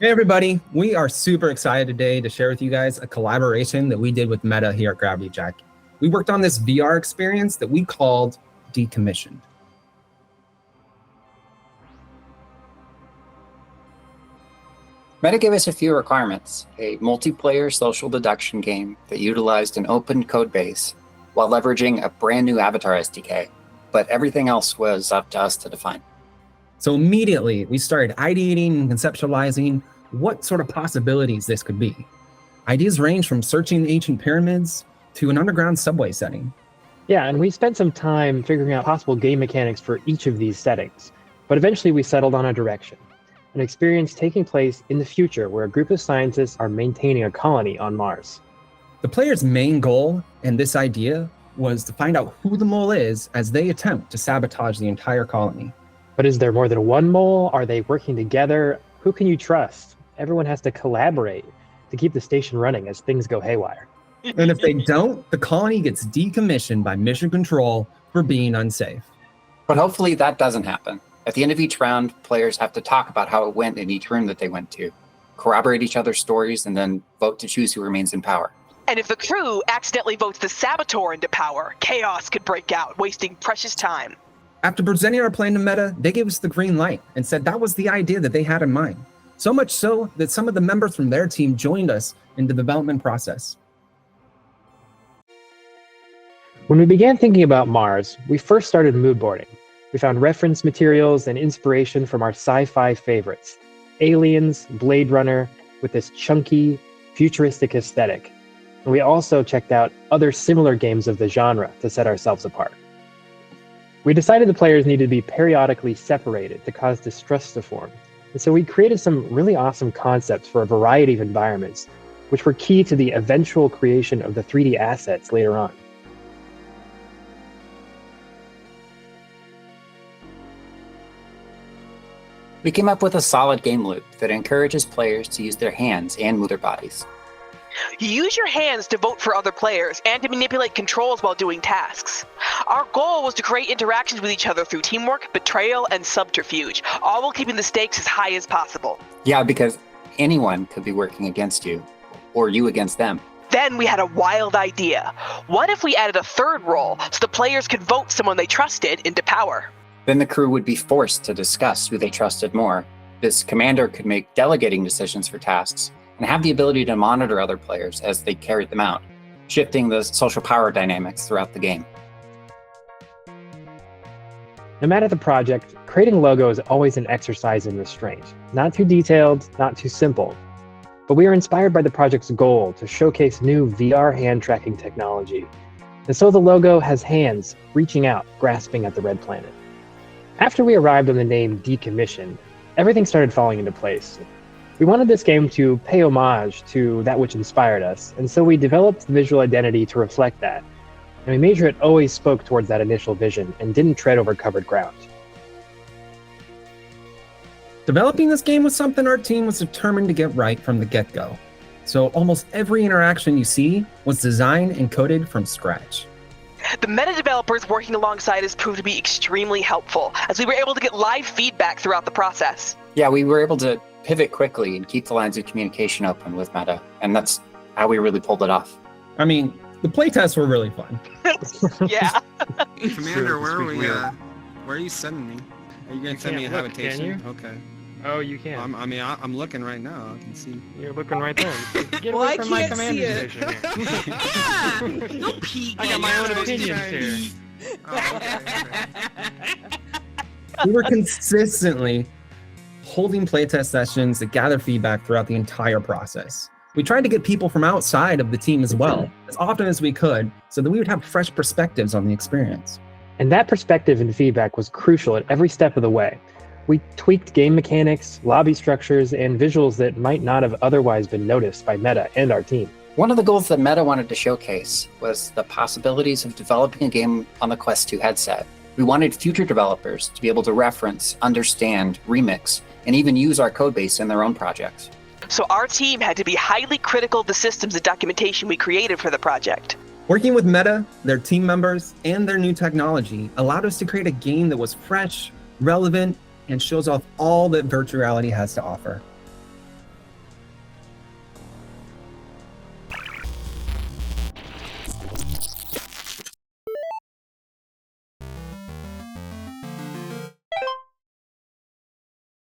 Hey everybody, we are super excited today to share with you guys a collaboration that we did with Meta here at Gravity Jack. We worked on this VR experience that we called Decommissioned. Meta gave us a few requirements: a multiplayer social deduction game that utilized an open code base while leveraging a brand new avatar SDK, but everything else was up to us to define. So immediately we started ideating and conceptualizing what sort of possibilities this could be. Ideas range from searching the ancient pyramids to an underground subway setting. Yeah, and we spent some time figuring out possible game mechanics for each of these settings, but eventually we settled on a direction. An experience taking place in the future where a group of scientists are maintaining a colony on Mars. The player's main goal in this idea was to find out who the mole is as they attempt to sabotage the entire colony. But is there more than one mole? Are they working together? Who can you trust? Everyone has to collaborate to keep the station running as things go haywire. And if they don't, the colony gets decommissioned by mission control for being unsafe. But hopefully that doesn't happen. At the end of each round, players have to talk about how it went in each room that they went to, corroborate each other's stories, and then vote to choose who remains in power. And if the crew accidentally votes the saboteur into power, chaos could break out, wasting precious time. After presenting our plan to Meta, they gave us the green light and said that was the idea that they had in mind. So much so that some of the members from their team joined us in the development process. When we began thinking about Mars, we first started mood boarding. We found reference materials and inspiration from our sci-fi favorites: Aliens, Blade Runner, with this chunky, futuristic aesthetic. And we also checked out other similar games of the genre to set ourselves apart. We decided the players needed to be periodically separated to cause distrust to form. And so we created some really awesome concepts for a variety of environments, which were key to the eventual creation of the 3D assets later on. We came up with a solid game loop that encourages players to use their hands and move their bodies. You use your hands to vote for other players and to manipulate controls while doing tasks. Our goal was to create interactions with each other through teamwork, betrayal, and subterfuge, all while keeping the stakes as high as possible. Yeah, because anyone could be working against you, or you against them. Then we had a wild idea. What if we added a third role so the players could vote someone they trusted into power? Then the crew would be forced to discuss who they trusted more. This commander could make delegating decisions for tasks and have the ability to monitor other players as they carried them out, shifting the social power dynamics throughout the game. No matter the project, creating a logo is always an exercise in restraint. Not too detailed, not too simple. But we are inspired by the project's goal to showcase new VR hand tracking technology. And so the logo has hands reaching out, grasping at the red planet. After we arrived on the name Decommissioned, everything started falling into place. We wanted this game to pay homage to that which inspired us, and so we developed the visual identity to reflect that. And we made sure it always spoke towards that initial vision and didn't tread over covered ground. Developing this game was something our team was determined to get right from the get-go. So almost every interaction you see was designed and coded from scratch. The meta developers working alongside us proved to be extremely helpful, as we were able to get live feedback throughout the process. Yeah, we were able to pivot quickly and keep the lines of communication open with Meta, and that's how we really pulled it off. I mean, the playtests were really fun. Yeah. Commander, where are you sending me? Are you going to send me a habitation? Can you? Okay. Oh, you can. I'm looking right now. I can see. You're looking right there. Get Well, away I from my can't commander see it. position here. Yeah! Don't peek. I got my own opinions here. Oh, okay. We were consistently holding playtest sessions to gather feedback throughout the entire process. We tried to get people from outside of the team as well, as often as we could, so that we would have fresh perspectives on the experience. And that perspective and feedback was crucial at every step of the way. We tweaked game mechanics, lobby structures, and visuals that might not have otherwise been noticed by Meta and our team. One of the goals that Meta wanted to showcase was the possibilities of developing a game on the Quest 2 headset. We wanted future developers to be able to reference, understand, remix, and even use our codebase in their own projects. So our team had to be highly critical of the systems and documentation we created for the project. Working with Meta, their team members, and their new technology allowed us to create a game that was fresh, relevant, and shows off all that virtual reality has to offer.